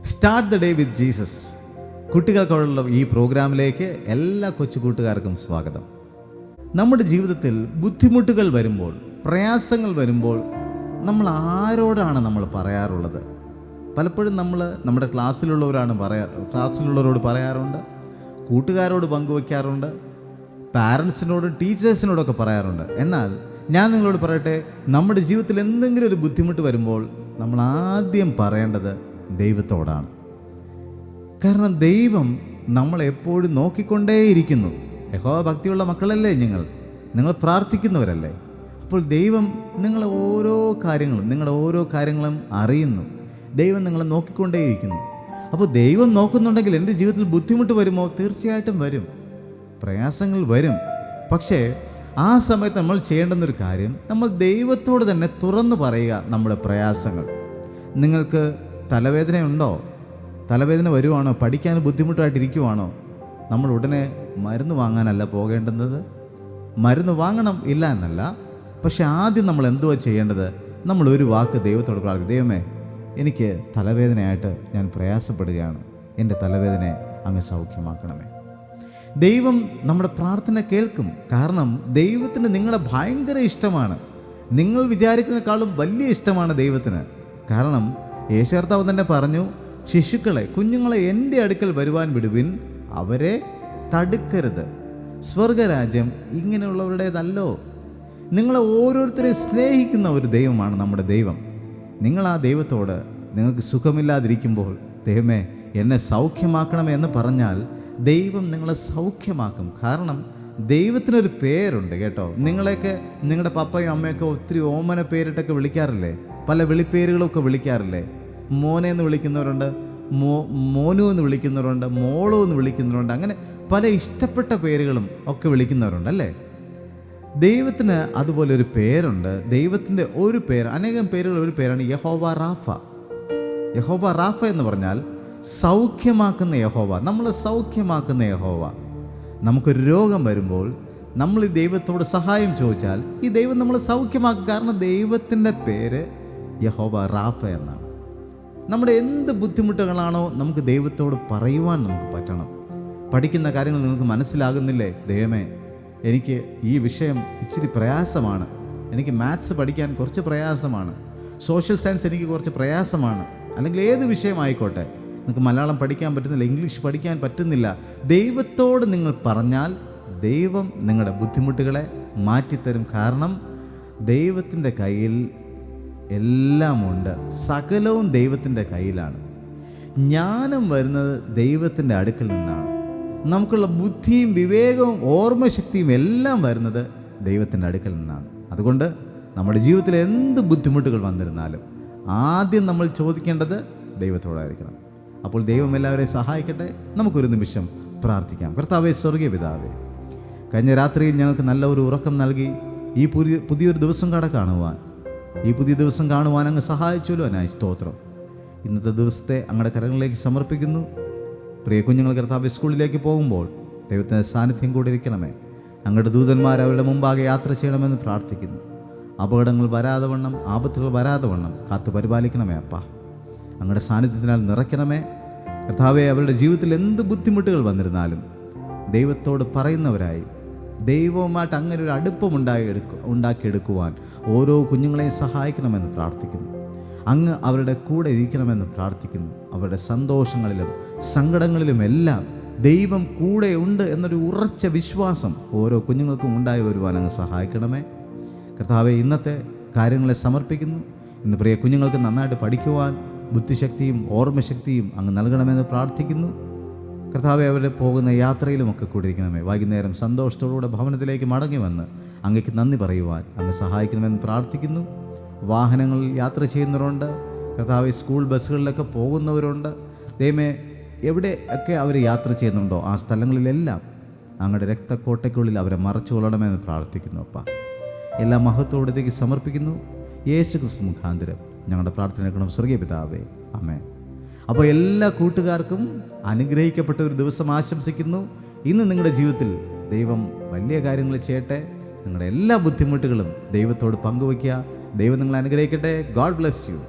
Start the day with Jesus. കുട്ടികൾക്കുള്ള ഈ പ്രോഗ്രാമിലേക്ക് എല്ലാ കൊച്ചു കൂട്ടുകാർക്കും സ്വാഗതം. നമ്മുടെ ജീവിതത്തിൽ ബുദ്ധിമുട്ടുകൾ വരുമ്പോൾ, പ്രയാസങ്ങൾ വരുമ്പോൾ നമ്മൾ ആരോടാണ് നമ്മൾ പറയാറുള്ളത്? പലപ്പോഴും നമ്മൾ നമ്മുടെ ക്ലാസ്സിലുള്ളവരോട് പറയാറുണ്ട്, കൂട്ടുകാരോട് പങ്കുവയ്ക്കാറുണ്ട്, പാരൻസിനോടും ടീച്ചേഴ്സിനോടൊക്കെ പറയാറുണ്ട്. എന്നാൽ ഞാൻ നിങ്ങളോട് പറയട്ടെ, നമ്മുടെ ജീവിതത്തിൽ എന്തെങ്കിലും ഒരു ബുദ്ധിമുട്ട് വരുമ്പോൾ നമ്മൾ ആദ്യം പറയേണ്ടത് ദൈവത്തോടാണ്. കാരണം ദൈവം നമ്മളെപ്പോഴും നോക്കിക്കൊണ്ടേയിരിക്കുന്നു. യഹോവ ഭക്തിയുള്ള മക്കളല്ലേ നിങ്ങൾ പ്രാർത്ഥിക്കുന്നവരല്ലേ? അപ്പോൾ ദൈവം നിങ്ങളുടെ ഓരോ കാര്യങ്ങളും അറിയുന്നു. ദൈവം നിങ്ങളെ നോക്കിക്കൊണ്ടേയിരിക്കുന്നു. അപ്പോൾ ദൈവം നോക്കുന്നുണ്ടെങ്കിൽ എൻ്റെ ജീവിതത്തിൽ ബുദ്ധിമുട്ട് വരുമോ? തീർച്ചയായിട്ടും വരും, പ്രയാസങ്ങൾ വരും. പക്ഷേ ആ സമയത്ത് നമ്മൾ ചെയ്യേണ്ടുന്നൊരു കാര്യം, നമ്മൾ ദൈവത്തോട് തന്നെ തുറന്നു പറയുക നമ്മുടെ പ്രയാസങ്ങൾ. നിങ്ങൾക്ക് തലവേദനയുണ്ടോ? തലവേദന വരുവാണോ? പഠിക്കാൻ ബുദ്ധിമുട്ടായിട്ടിരിക്കുവാണോ? നമ്മൾ ഉടനെ മരുന്ന് വാങ്ങാനല്ല പോകേണ്ടുന്നത്. മരുന്ന് വാങ്ങണം, ഇല്ല എന്നല്ല. പക്ഷെ ആദ്യം നമ്മൾ എന്തുവാ ചെയ്യേണ്ടത്? നമ്മൾ ഒരു വാക്ക് ദൈവത്തോട് പ്രാർത്ഥിക്കും. ദൈവമേ, എനിക്ക് തലവേദനയായിട്ട് ഞാൻ പ്രയാസപ്പെടുകയാണ്, എൻ്റെ തലവേദനയെ അങ്ങ് സൗഖ്യമാക്കണമേ. ദൈവം നമ്മുടെ പ്രാർത്ഥന കേൾക്കും. കാരണം ദൈവത്തിന് നിങ്ങളെ ഭയങ്കര ഇഷ്ടമാണ്. നിങ്ങൾ വിചാരിക്കുന്നതിനേക്കാളും വലിയ ഇഷ്ടമാണ് ദൈവത്തിന്. കാരണം യേശു കർത്താവ് തന്നെ പറഞ്ഞു, കുഞ്ഞുങ്ങളെ എൻ്റെ അടുക്കൽ വരുവാൻ വിടുവിൻ, അവരെ തടുക്കരുത്. സ്വർഗരാജ്യം ഇങ്ങനെയുള്ളവരുടേതല്ലോ. നിങ്ങളെ ഓരോരുത്തരെ സ്നേഹിക്കുന്ന ഒരു ദൈവമാണ് നമ്മുടെ ദൈവം. നിങ്ങൾ ആ ദൈവത്തോട് നിങ്ങൾക്ക് സുഖമില്ലാതിരിക്കുമ്പോൾ, ദൈവമേ എന്നെ സൗഖ്യമാക്കണമേ എന്ന് പറഞ്ഞാൽ ദൈവം നിങ്ങളെ സൗഖ്യമാക്കും. കാരണം ദൈവത്തിനൊരു പേരുണ്ട് കേട്ടോ. നിങ്ങളെയൊക്കെ നിങ്ങളുടെ പപ്പയും അമ്മയൊക്കെ ഒത്തിരി ഓമന പേരിട്ടൊക്കെ വിളിക്കാറില്ലേ? പല വിളിപ്പേരുകളൊക്കെ വിളിക്കാറില്ലേ? മോനെ എന്ന് വിളിക്കുന്നവരുണ്ട്, മോനു എന്ന് വിളിക്കുന്നവരുണ്ട്, മോളു എന്ന് വിളിക്കുന്നവരുണ്ട്. അങ്ങനെ പല ഇഷ്ടപ്പെട്ട പേരുകളും ഒക്കെ വിളിക്കുന്നവരുണ്ട് അല്ലേ? ദൈവത്തിന് അതുപോലെ ഒരു പേരുണ്ട്. ദൈവത്തിൻ്റെ ഒരു പേര്, അനേകം പേരുകൾ ഒരു പേരാണ് യഹോവ റാഫ. യഹോവ റാഫ എന്ന് പറഞ്ഞാൽ സൗഖ്യമാക്കുന്ന യഹോവ, നമ്മളെ സൗഖ്യമാക്കുന്ന യഹോവ. നമുക്കൊരു രോഗം വരുമ്പോൾ നമ്മൾ ഈ ദൈവത്തോട് സഹായം ചോദിച്ചാൽ ഈ ദൈവം നമ്മളെ സൗഖ്യമാക്കും. കാരണം ദൈവത്തിൻ്റെ പേര് യഹോവ റാഫ എന്നാണ്. നമ്മുടെ എന്ത് ബുദ്ധിമുട്ടുകളാണോ നമുക്ക് ദൈവത്തോട് പറയുവാൻ നമുക്ക് പറ്റണം. പഠിക്കുന്ന കാര്യങ്ങൾ നിങ്ങൾക്ക് മനസ്സിലാകുന്നില്ലേ? ദൈവമേ, എനിക്ക് ഈ വിഷയം ഇച്ചിരി പ്രയാസമാണ്, എനിക്ക് മാത്സ് പഠിക്കാൻ കുറച്ച് പ്രയാസമാണ്, സോഷ്യൽ സയൻസ് എനിക്ക് കുറച്ച് പ്രയാസമാണ്, അല്ലെങ്കിൽ ഏത് വിഷയമായിക്കോട്ടെ, നിങ്ങൾക്ക് മലയാളം പഠിക്കാൻ പറ്റുന്നില്ല, ഇംഗ്ലീഷ് പഠിക്കാൻ പറ്റുന്നില്ല, ദൈവത്തോട് നിങ്ങൾ പറഞ്ഞാൽ ദൈവം നിങ്ങളുടെ ബുദ്ധിമുട്ടുകളെ മാറ്റിത്തരും. കാരണം ദൈവത്തിൻ്റെ കയ്യിൽ എല്ലാമുണ്ട്. സകലവും ദൈവത്തിൻ്റെ കയ്യിലാണ്. ജ്ഞാനം വരുന്നത് ദൈവത്തിൻ്റെ അടുക്കൽ നിന്നാണ്. നമുക്കുള്ള ബുദ്ധിയും വിവേകവും ഓർമ്മശക്തിയും എല്ലാം വരുന്നത് ദൈവത്തിൻ്റെ അടുക്കൽ നിന്നാണ്. അതുകൊണ്ട് നമ്മുടെ ജീവിതത്തിൽ എന്ത് ബുദ്ധിമുട്ടുകൾ വന്നിരുന്നാലും ആദ്യം നമ്മൾ ചോദിക്കേണ്ടത് ദൈവത്തോടായിരിക്കണം. അപ്പോൾ ദൈവം എല്ലാവരെയും സഹായിക്കട്ടെ. നമുക്കൊരു നിമിഷം പ്രാർത്ഥിക്കാം. കർത്താവേ, സ്വർഗീയ പിതാവേ, കഴിഞ്ഞ രാത്രിയിൽ ഞങ്ങൾക്ക് നല്ല ഒരു ഉറക്കം നൽകി ഈ പുതിയൊരു ദിവസം കാണുവാൻ, ഈ പുതിയ ദിവസം കാണുവാൻ അങ്ങ് സഹായിച്ചല്ലോ, അതിനായി സ്തോത്രം. ഇന്നത്തെ ദിവസത്തെ അങ്ങയുടെ കരങ്ങളിലേക്ക് സമർപ്പിക്കുന്നു. പ്രിയ കുഞ്ഞുങ്ങൾ കർത്താവ് സ്കൂളിലേക്ക് പോകുമ്പോൾ ദൈവത്തിൻ്റെ സാന്നിധ്യം കൂടി ഇരിക്കണമേ. അങ്ങയുടെ ദൂതന്മാർ അവരുടെ മുമ്പാകെ യാത്ര ചെയ്യണമെന്ന് പ്രാർത്ഥിക്കുന്നു. അപകടങ്ങൾ വരാതെ വണ്ണം, ആപത്തുകൾ വരാതെ വണ്ണം കാത്തു പരിപാലിക്കണമേ അപ്പാ. അങ്ങയുടെ സാന്നിധ്യത്തിനാൽ നിറയ്ക്കണമേ കർത്താവെ. അവരുടെ ജീവിതത്തിൽ എന്ത് ബുദ്ധിമുട്ടുകൾ വന്നിരുന്നാലും ദൈവത്തോട് പറയുന്നവരായി, ദൈവവുമായിട്ട് അങ്ങനെ ഒരു അടുപ്പം ഉണ്ടാക്കിയെടുക്കുവാൻ ഓരോ കുഞ്ഞുങ്ങളെയും സഹായിക്കണമെന്ന് പ്രാർത്ഥിക്കുന്നു. അങ്ങ് അവരുടെ കൂടെ ഇരിക്കണമെന്ന് പ്രാർത്ഥിക്കുന്നു. അവരുടെ സന്തോഷങ്ങളിലും സങ്കടങ്ങളിലും എല്ലാം ദൈവം കൂടെ ഉണ്ട് എന്നൊരു ഉറച്ച വിശ്വാസം ഓരോ കുഞ്ഞുങ്ങൾക്കും ഉണ്ടായി വരുവാൻ അങ്ങ് സഹായിക്കണമേ കർത്താവെ. ഇന്നത്തെ കാര്യങ്ങളെ സമർപ്പിക്കുന്നു. ഇന്ന് പ്രിയ കുഞ്ഞുങ്ങൾക്ക് നന്നായിട്ട് പഠിക്കുവാൻ ബുദ്ധിശക്തിയും ഓർമ്മശക്തിയും അങ്ങ് നൽകണമെന്ന് പ്രാർത്ഥിക്കുന്നു കർത്താവെ. അവരുടെ പോകുന്ന യാത്രയിലുമൊക്കെ കൂടിയിരിക്കണമേ. വൈകുന്നേരം സന്തോഷത്തോടുകൂടെ ഭവനത്തിലേക്ക് മടങ്ങി വന്ന് അങ്ങേക്ക് നന്ദി പറയുവാൻ അങ്ങ് സഹായിക്കണമെന്ന് പ്രാർത്ഥിക്കുന്നു. വാഹനങ്ങളിൽ യാത്ര ചെയ്യുന്നവരുണ്ട് കർത്താവെ, സ്കൂൾ ബസ്സുകളിലൊക്കെ പോകുന്നവരുണ്ട്. ദൈവമേ, എവിടെയൊക്കെ അവർ യാത്ര ചെയ്യുന്നുണ്ടോ ആ സ്ഥലങ്ങളിലെല്ലാം അങ്ങയുടെ രക്തക്കോട്ടയ്ക്കുള്ളിൽ അവരെ മറച്ചു കൊള്ളണമെന്ന് പ്രാർത്ഥിക്കുന്നു അപ്പ. എല്ലാ മഹത്വത്തോടത്തേക്ക് സമർപ്പിക്കുന്നു. യേശു ക്രിസ്തു മുഖാന്തരം ഞങ്ങളുടെ പ്രാർത്ഥന കേൾക്കണം സ്വർഗീയ പിതാവേ, ആമേൻ. അപ്പോൾ എല്ലാ കൂട്ടുകാർക്കും അനുഗ്രഹിക്കപ്പെട്ട ഒരു ദിവസം ആശംസിക്കുന്നു. ഇന്ന് നിങ്ങളുടെ ജീവിതത്തിൽ ദൈവം വലിയ കാര്യങ്ങൾ ചെയ്യട്ടെ. നിങ്ങളുടെ എല്ലാ ബുദ്ധിമുട്ടുകളും ദൈവത്തോട് പങ്കുവയ്ക്കുക. ദൈവം നിങ്ങളെ അനുഗ്രഹിക്കട്ടെ. God bless you.